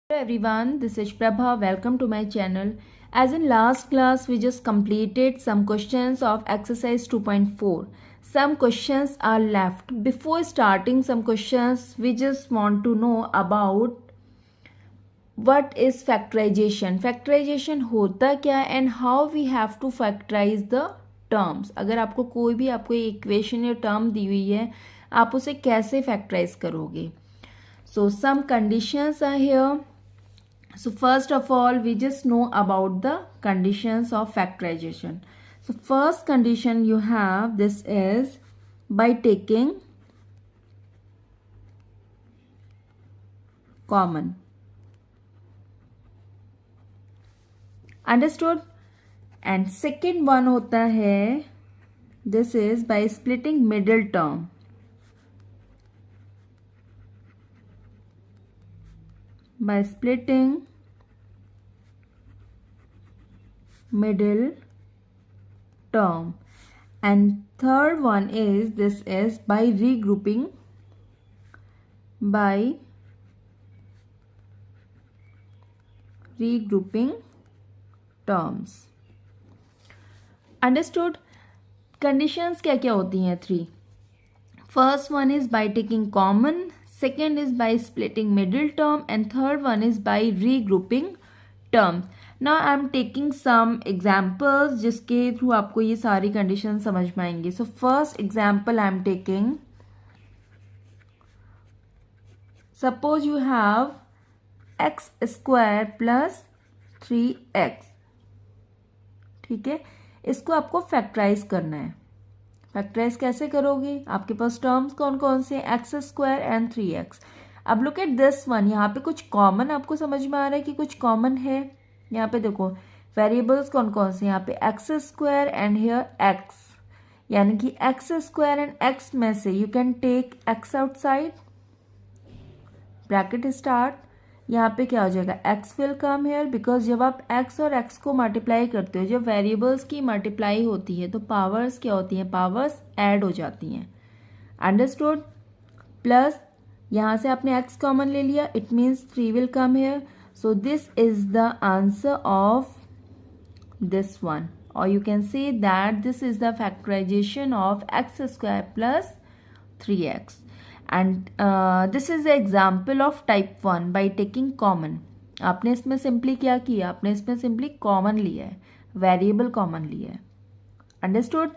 Hello everyone, this is Prabha. Welcome to my channel. As in last class, we just completed some questions of exercise 2.4. Some questions are left. Before starting some questions, we just want to know about what is factorization. Factorization होता क्या and how we have to factorize the terms. अगर आपको कोई भी equation या term दी हुई है, आप उसे कैसे फैक्टराइज करोगे. So some conditions are here. So first of all, we just know about the conditions of factorization. So first condition you have, this is by taking common. Understood? And second one होता है, this is by splitting middle term. By splitting middle term. And third one is, this is by regrouping terms. Understood? Conditions क्या क्या होती हैं? 3. First one is by taking common, second is by splitting middle term, and third one is by regrouping terms. Now I am taking some examples जिसके through आपको ये सारी conditions समझ में आएंगे. So first example I am taking, suppose you have x square plus 3x. ठीक है, इसको आपको फैक्टराइज करना है. फैक्टराइज कैसे करोगे? आपके पास टर्म्स कौन कौन से? X square and 3x. अब लुक एट दिस वन, यहाँ पे कुछ कॉमन आपको समझ में आ रहा है कि कुछ कॉमन है. यहाँ पे देखो वेरिएबल्स कौन कौन से, यहाँ पे x square and here x, यानी कि एक्स स्क्वायर एंड एक्स में से you can take x outside, bracket start. यहाँ पे क्या हो जाएगा? X will come here, because जब आप एक्स और एक्स को मल्टीप्लाई करते हो, जब वेरिएबल्स की मल्टीप्लाई होती है तो पावर्स क्या होती हैं? पावर्स ऐड हो जाती हैं. अंडरस्टूड? प्लस यहाँ से आपने एक्स कॉमन ले लिया, it means 3 will come here. So this is the answer of this one, और you can say that this is the factorisation of X square plus 3x. And this is the example of type 1 by taking common. आपने इसमें simply क्या किया? आपने इसमें simply common लिया है, variable common लिया है. Understood?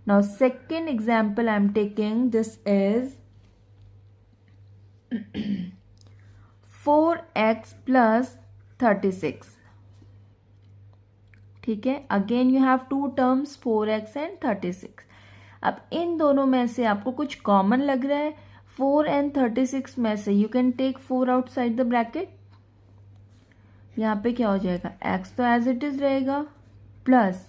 Now second example I am taking, this is 4x plus 36. ठीक है, again you have two terms 4x and 36. अब इन दोनों में से आपको कुछ कॉमन लग रहा है. 4 एंड 36 में से you can take 4 outside the bracket. यहाँ पे क्या हो जाएगा? x तो एज इट इज रहेगा, प्लस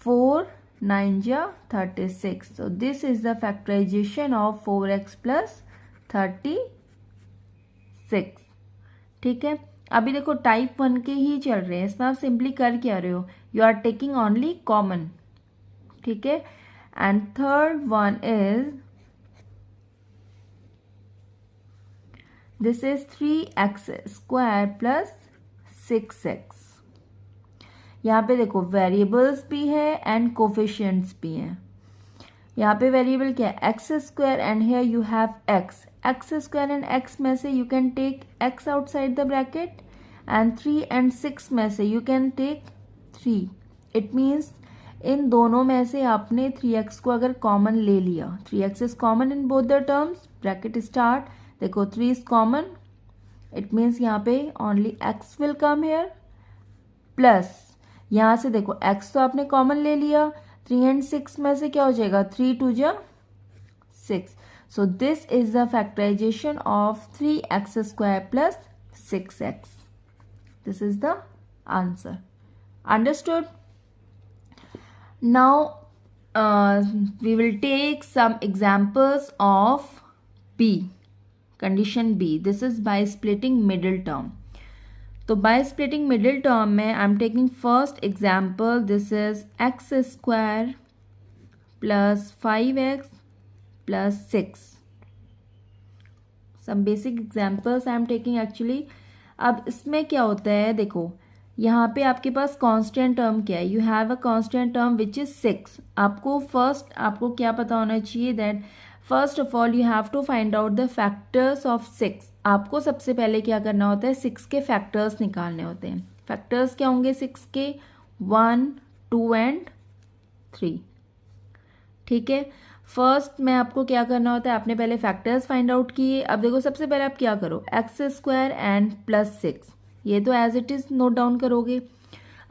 4 9 जा 36. So this is the factorisation of 4x plus 36. ठीक है, अभी देखो टाइप 1 के ही चल रहे हैं. इसमें आप सिंपली कर क्या रहे हो? You are taking only common. ठीक है, and third one is, this is 3x square plus 6x. यहाँ पे देखो वेरिएबल्स भी है एंड कोफिशिएंट्स भी हैं. यहाँ पे वेरिएबल क्या है? X square and here you have x. X square and x में से you can take x outside the bracket, and 3 and 6 में से you can take 3. It means इन दोनों में से आपने 3x को अगर कॉमन ले लिया, 3x is common in both the terms, bracket start. देखो 3 इज कॉमन, इट मीन्स यहाँ पे only x will come hair, plus यहाँ से देखो x तो आपने कॉमन ले लिया, 3 एंड 6 में से क्या हो जाएगा? 3 2 जा 6. So this is the factorisation of 3x square plus 6x. This is the answer. Understood? Now we will take some examples of B. Condition B, this is by splitting middle term. तो by splitting middle term में I am taking first example, this is x square plus 5x plus 6. Some basic examples I am taking actually. अब इसमें क्या होता है, देखो यहाँ पे आपके पास कांस्टेंट टर्म क्या है, you have a constant term which is 6। आपको क्या पता होना चाहिए that first of all you have to find out the factors of 6। आपको सबसे पहले क्या करना होता है, 6 के फैक्टर्स निकालने होते हैं। फैक्टर्स क्या होंगे 6 के, 1, 2 एंड 3। ठीक है, फर्स्ट में आपको क्या करना होता है, आपने पहले फैक्टर्स फाइंड आउट किए। अब देखो सबसे पहले आप क्या करो, x² एंड +6, ये तो as it is note down करोगे।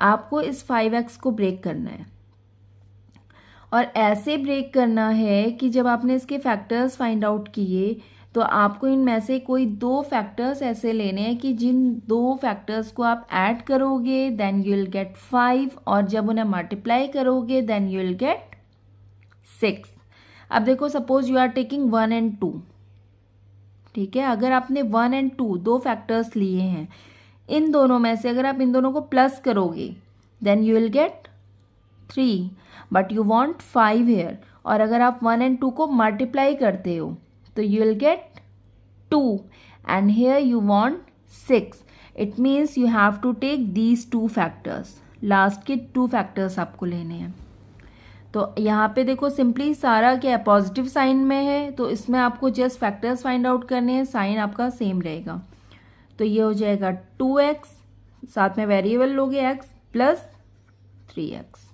आपको इस 5x को ब्रेक करना है और ऐसे ब्रेक करना है कि जब आपने इसके फैक्टर्स फाइंड आउट किए तो आपको इनमें से कोई 2 फैक्टर्स ऐसे लेने हैं कि जिन 2 फैक्टर्स को आप ऐड करोगे देन यू विल गेट 5, और जब उन्हें मल्टीप्लाई करोगे देन यू विल गेट 6। अब देखो suppose you are taking 1 and 2, ठीक है, अगर आपने 1 एंड 2 2 फैक्टर्स लिए हैं, इन दोनों में से अगर आप इन दोनों को प्लस करोगे then you will get 3, but you want 5 here. और अगर आप 1 एंड 2 को मल्टीप्लाई करते हो तो you will get 2 and here you want 6। It means you have to take these 2 factors, last के 2 फैक्टर्स आपको लेने हैं। तो यहाँ पे देखो सिंपली सारा क्या पॉजिटिव साइन में है, तो इसमें आपको जस्ट फैक्टर्स फाइंड आउट करने हैं, साइन आपका सेम रहेगा। तो ये हो जाएगा 2x, साथ में वेरिएबल लोगे x plus 3x।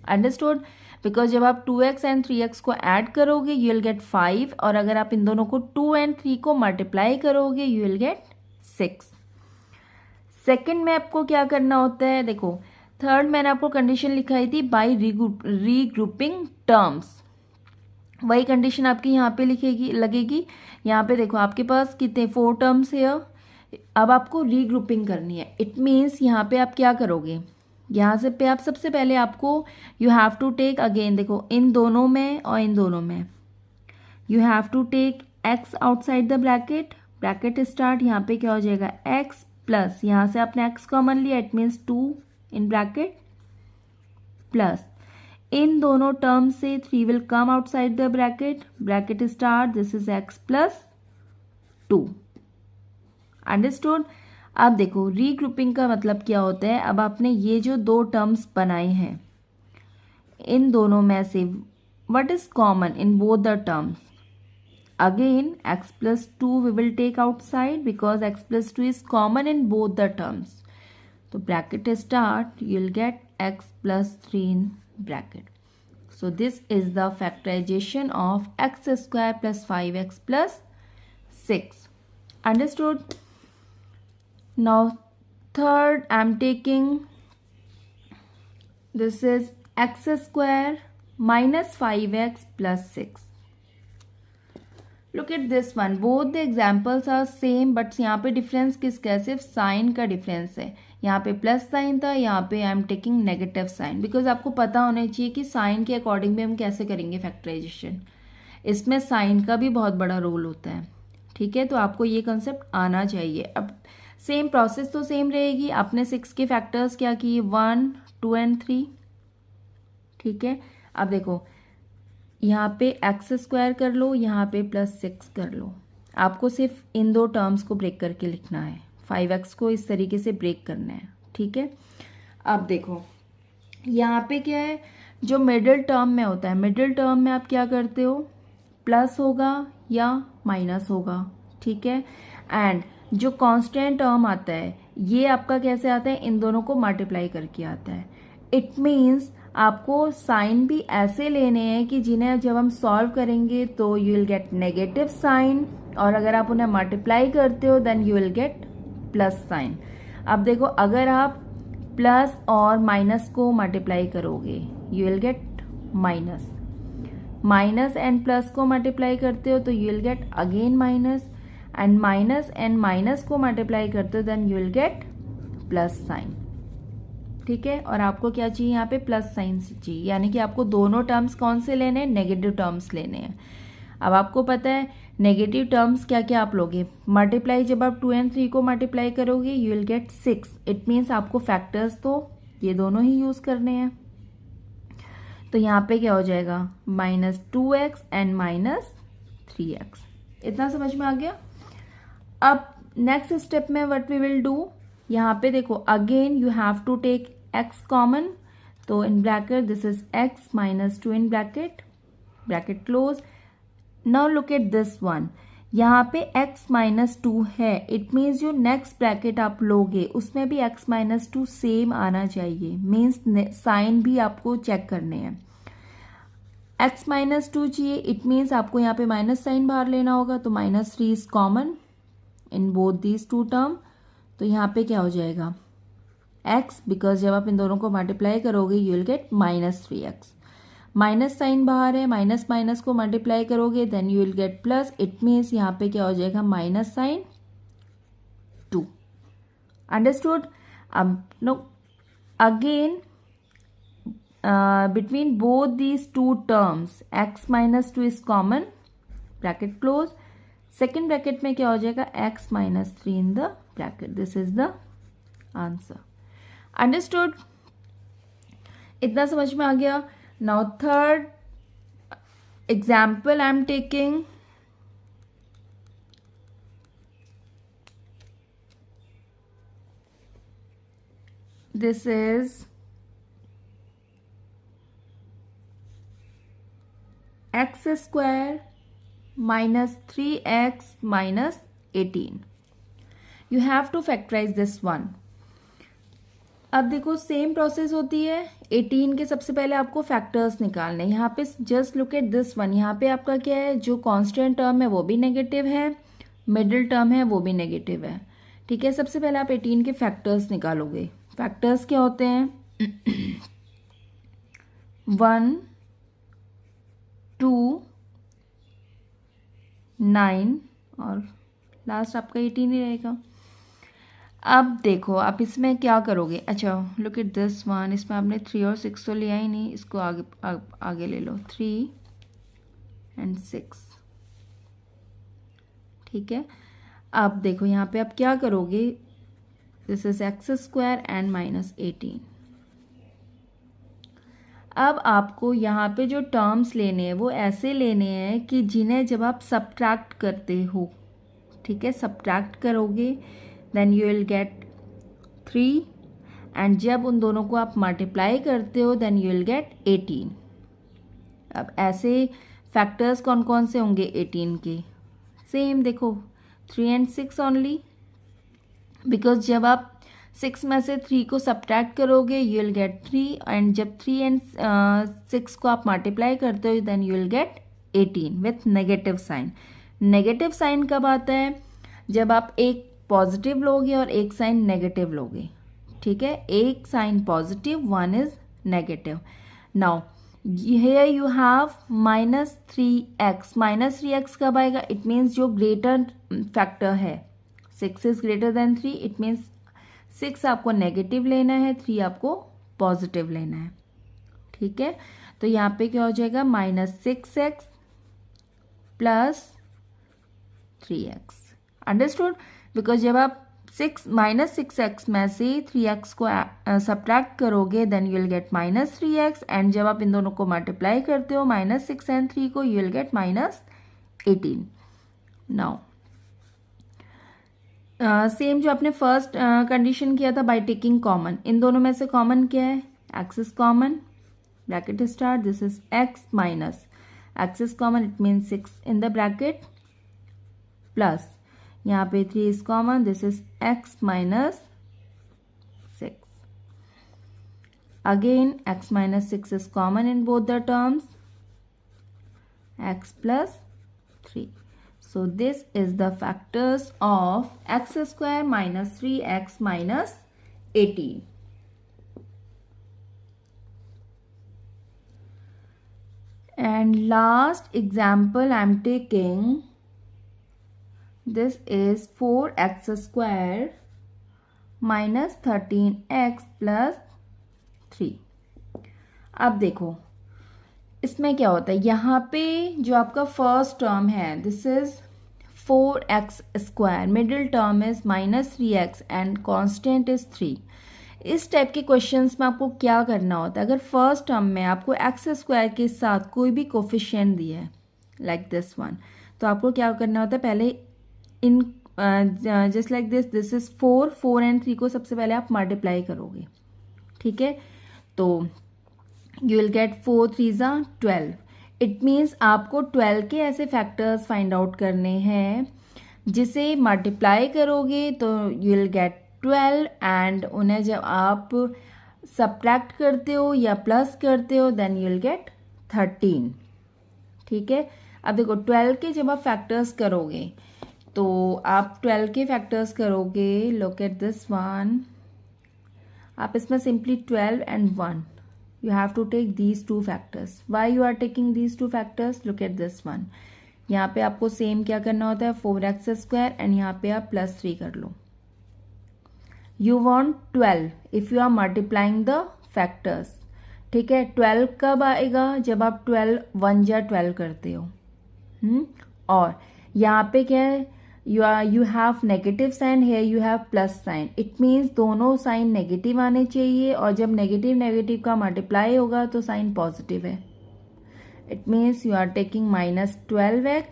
Understood? Because जब आप 2x एंड 3x को ऐड करोगे यू विल गेट 5, और अगर आप इन दोनों को 2 एंड 3 को मल्टीप्लाई करोगे यू विल गेट 6। सेकेंड में आपको क्या करना होता है, देखो थर्ड मैंने आपको कंडीशन लिखाई थी बाय रीग्रुपिंग टर्म्स, वही कंडीशन आपकी यहाँ पे लगेगी। यहाँ पे देखो आपके पास कितने 4 टर्म्स है, अब आपको रीग्रुपिंग करनी है। इट मीन्स यहाँ पे आप क्या करोगे, यहाँ से पे आप सबसे पहले आपको you have to take again, देखो इन दोनों में और इन दोनों में you have to take x outside the bracket, bracket start, यहाँ पे क्या हो जाएगा x प्लस, यहाँ से आपने x कॉमन लिया, it means 2 in bracket plus, इन दोनों टर्म से 3 will come outside the bracket, bracket start, this is x plus 2। Understood? अब देखो रीग्रुपिंग का मतलब क्या होता है, अब आपने ये जो 2 टर्म्स बनाए हैं इन दोनों में से what is common in both the terms, again x plus 2 we will take outside because x plus 2 is common in both the terms. तो bracket start you will get x plus 3 in bracket. So this is the factorization of x square plus 5x plus 6. Understood? Now third I am taking, this is x square minus 5x plus 6. Look at this one, both the examples are same, but यहाँ पे difference किसका है, सिर्फ sign का difference है। यहाँ पे plus sign था, यहाँ पे I am taking negative sign, because आपको पता होना चाहिए कि साइन के अकॉर्डिंग भी हम कैसे करेंगे फैक्टराइजेशन, इसमें साइन का भी बहुत बड़ा रोल होता है। ठीक है, तो आपको ये कंसेप्ट आना चाहिए। अब सेम प्रोसेस तो सेम रहेगी, आपने 6 के फैक्टर्स क्या किए, 1, 2 एंड 3। ठीक है, अब देखो यहाँ पे एक्स स्क्वायर कर लो, यहाँ पे +6 कर लो, आपको सिर्फ इन 2 टर्म्स को ब्रेक करके लिखना है, 5x को इस तरीके से ब्रेक करना है। ठीक है, अब देखो यहाँ पे क्या है, जो मिडिल टर्म में होता है, मिडिल टर्म में आप क्या करते हो, प्लस होगा या माइनस होगा। ठीक है, एंड जो कांस्टेंट टर्म आता है ये आपका कैसे आता है, इन दोनों को मल्टीप्लाई करके आता है। इट मीन्स आपको साइन भी ऐसे लेने हैं कि जिन्हें जब हम सॉल्व करेंगे तो you will get negative sign, और अगर आप उन्हें मल्टीप्लाई करते हो then you will get plus sign. अब देखो अगर आप प्लस और माइनस को मल्टीप्लाई करोगे you will get minus, minus and plus को मल्टीप्लाई करते हो तो you will get again minus, and minus को मल्टीप्लाई करते हो then you will get plus sign. ठीक है, और आपको क्या चाहिए यहाँ पे, प्लस साइन चाहिए, यानी कि आपको दोनों टर्म्स कौन से लेने हैं, नेगेटिव टर्म्स लेने हैं। अब आपको पता है नेगेटिव टर्म्स क्या क्या आप लोगे, मल्टीप्लाई जब आप 2 एंड 3 को मल्टीप्लाई करोगे you will gate 6। It means आपको फैक्टर्स तो ये दोनों ही यूज करने हैं। तो यहाँ पे क्या हो जाएगा, -2x एंड -3x। इतना समझ में आ गया। अब नेक्स्ट स्टेप में व्हाट वी विल डू, यहाँ पे देखो again you have to take x common, तो in bracket this is x minus 2 in bracket, bracket close. Now look at this one, यहाँ पे x माइनस 2 है, इट मीन्स जो next bracket आप लोगे उसमें भी x माइनस 2 सेम आना चाहिए, मीन्स साइन भी आपको चेक करने हैं. x माइनस 2 चाहिए, इट मीन्स आपको यहाँ पे माइनस साइन बाहर लेना होगा, तो minus 3 is common in both these two term. तो यहाँ पे क्या हो जाएगा x, बिकॉज जब आप इन दोनों को मल्टीप्लाई करोगे you will get minus 3x. Minus sign बाहर है, माइनस माइनस को मल्टीप्लाई करोगे then you will get plus, it means यहाँ पे क्या हो जाएगा माइनस साइन 2. अंडरस्टूड. अब now again between both these two terms x minus 2 is common, bracket close. Second bracket में क्या हो जाएगा x minus 3 in the bracket. This is the answer. Understood. इतना समझ में आ गया. Now third example I am taking. This is x square minus 3x minus 18. You have to factorise this one. अब देखो सेम प्रोसेस होती है. 18 के सबसे पहले आपको फैक्टर्स निकालने. यहाँ पे just look at this one. यहाँ पे आपका क्या है, जो कांस्टेंट टर्म है वो भी नेगेटिव है, मिडिल टर्म है वो भी नेगेटिव है. ठीक है, सबसे पहले आप 18 के फैक्टर्स निकालोगे. फैक्टर्स क्या होते हैं 1 2 9 और लास्ट आपका 18 ही रहेगा. अब देखो आप इसमें क्या करोगे. अच्छा लुक एट दिस वन. इसमें आपने 3 और 6 तो लिया ही नहीं, इसको आगे ले लो 3 एंड 6. ठीक है, अब देखो यहाँ पे आप क्या करोगे. This is x square and minus 18. अब आपको यहाँ पे जो टर्म्स लेने हैं वो ऐसे लेने हैं कि जिन्हें जब आप सब्ट्रैक्ट करते हो, ठीक है, सब्ट्रैक्ट करोगे then you will get 3 and जब उन दोनों को आप मल्टीप्लाई करते हो देन यू विल गेट 18. अब ऐसे फैक्टर्स कौन कौन से होंगे 18 के. सेम देखो 3 एंड 6 ओनली, बिकॉज जब आप 6 में से 3 को सब्ट्रैक्ट करोगे यू विल गेट 3 एंड जब 3 एंड 6 को आप मल्टीप्लाई करते हो then you will get 18 with negative sign. Negative sign कब आता है, जब आप एक पॉजिटिव लोगे और एक साइन नेगेटिव लोगे. ठीक है, एक sign positive, one is negative. Now here you have minus 3x. Minus 3x कब आएगा, इट मीन्स जो ग्रेटर फैक्टर है 6 इज ग्रेटर देन 3, इट मीन्स 6 आपको नेगेटिव लेना है, 3 आपको पॉजिटिव लेना है. ठीक है, तो यहाँ पे क्या हो जाएगा minus 6x plus 3x. Understood. Because जब आप माइनस 6x में से 3x को सब्ट्रैक्ट करोगे then you will get minus 3x and जब आप इन दोनों को मल्टीप्लाई करते हो माइनस 6 एंड 3 को you will get minus 18. Now same जो आपने फर्स्ट कंडीशन किया था बाय टेकिंग कॉमन, इन दोनों में से कॉमन क्या है, x is common, bracket start, this is x minus x is common, it मीन्स 6 इन द ब्रैकेट, प्लस यहाँ पे 3 is common, this is x minus 6. Again x minus 6 is common in both the terms, x plus 3. So this is the factors of x square minus 3x minus 18. And last example I am taking, this is 4x square minus 13x plus 3. अब देखो इसमें क्या होता है, यहाँ पे जो आपका फर्स्ट टर्म है this is 4x square, middle term is minus 3x and constant is 3. इस टाइप के क्वेश्चंस में आपको क्या करना होता है, अगर फर्स्ट टर्म में आपको x स्क्वायर के साथ कोई भी कोफिशिएंट दिया है लाइक दिस वन, तो आपको क्या करना होता है, पहले in just like this is 4 and 3 को सबसे पहले आप मल्टीप्लाई करोगे, ठीक है, तो यू विल गेट 4 3 ज़ा 12. इट मीन्स आपको 12 के ऐसे फैक्टर्स फाइंड आउट करने हैं जिसे मल्टीप्लाई करोगे तो यू विल गेट 12 एंड उन्हें जब आप सब्ट्रैक्ट करते हो या प्लस करते हो देन यू विल गेट 13. ठीक है, अब देखो 12 के जब आप फैक्टर्स करोगे तो आप 12 के फैक्टर्स करोगे, लुक एट दिस वन, आप इसमें simply 12 and 1 you have to take these two factors. Why you are taking these two factors? Look at this one. यहाँ पे आपको सेम क्या करना होता है, 4x स्क्वायर एंड यहाँ पे आप +3 कर लो. You want 12 if you are multiplying the factors. ठीक है, 12 कब आएगा, जब आप 12 1 जा 12 करते हो. और यहाँ पे क्या है, you have negative sign, here you have plus sign. It means दोनों साइन नेगेटिव आने चाहिए और जब नेगेटिव नेगेटिव का मल्टीप्लाई होगा तो साइन पॉजिटिव है. It means you are taking -12x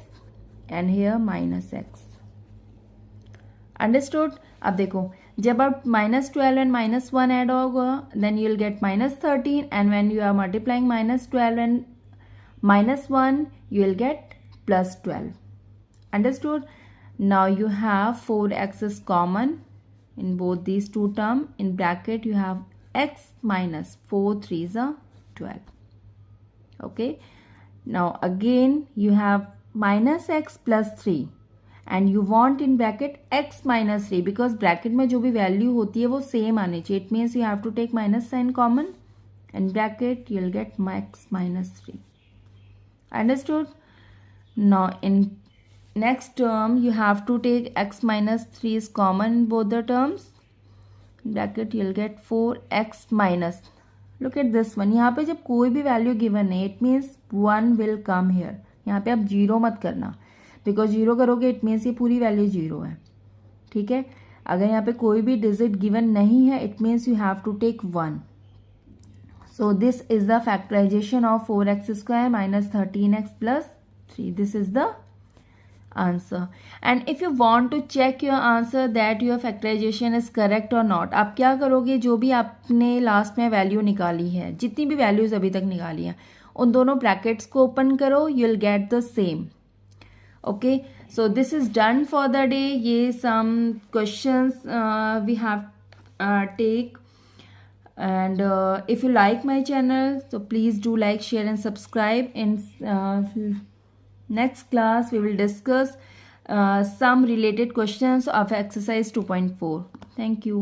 and here -x. Understood? अब देखो जब आप -12 एंड -1 ऐड होगा then you will get -13 and when you are multiplying -12 and -1 you will get +12. Understood? Now you have 4x is common in both these two terms. In bracket you have x minus 4 3s are 12. Okay. Now again you have minus x plus 3 and you want in bracket x minus 3 because bracket में जो भी value होती है वो same आनी चाहिए. It means you have to take minus sign common. In bracket you will get x minus 3. Understood? Now in next term you have to take x minus 3 is common in both the terms. Bracket you will get 4x minus. Look at this one. यहाँ पे जब कोई भी value given है it means 1 will come here. यहाँ पे आप 0 मत करना because 0 करोगे it means ये पूरी वैल्यू 0 है. ठीक है, अगर यहाँ पे कोई भी डिजिट गिवन नहीं है it means you have to take 1. So this is the factorization of 4x square minus 13x plus 3. This is the answer. And if you want to check your answer that your factorization is correct or not, आप क्या करोगे, जो भी आपने last में value निकाली है, जितनी भी वैल्यूज अभी तक निकाली है, उन दोनों ब्रैकेट्स को ओपन करो, you will get the same. Okay, so this is done for the day. ये some questions we have take. And if you like my channel, so please do like, share and subscribe. In next class we will discuss some related questions of exercise 2.4. Thank you.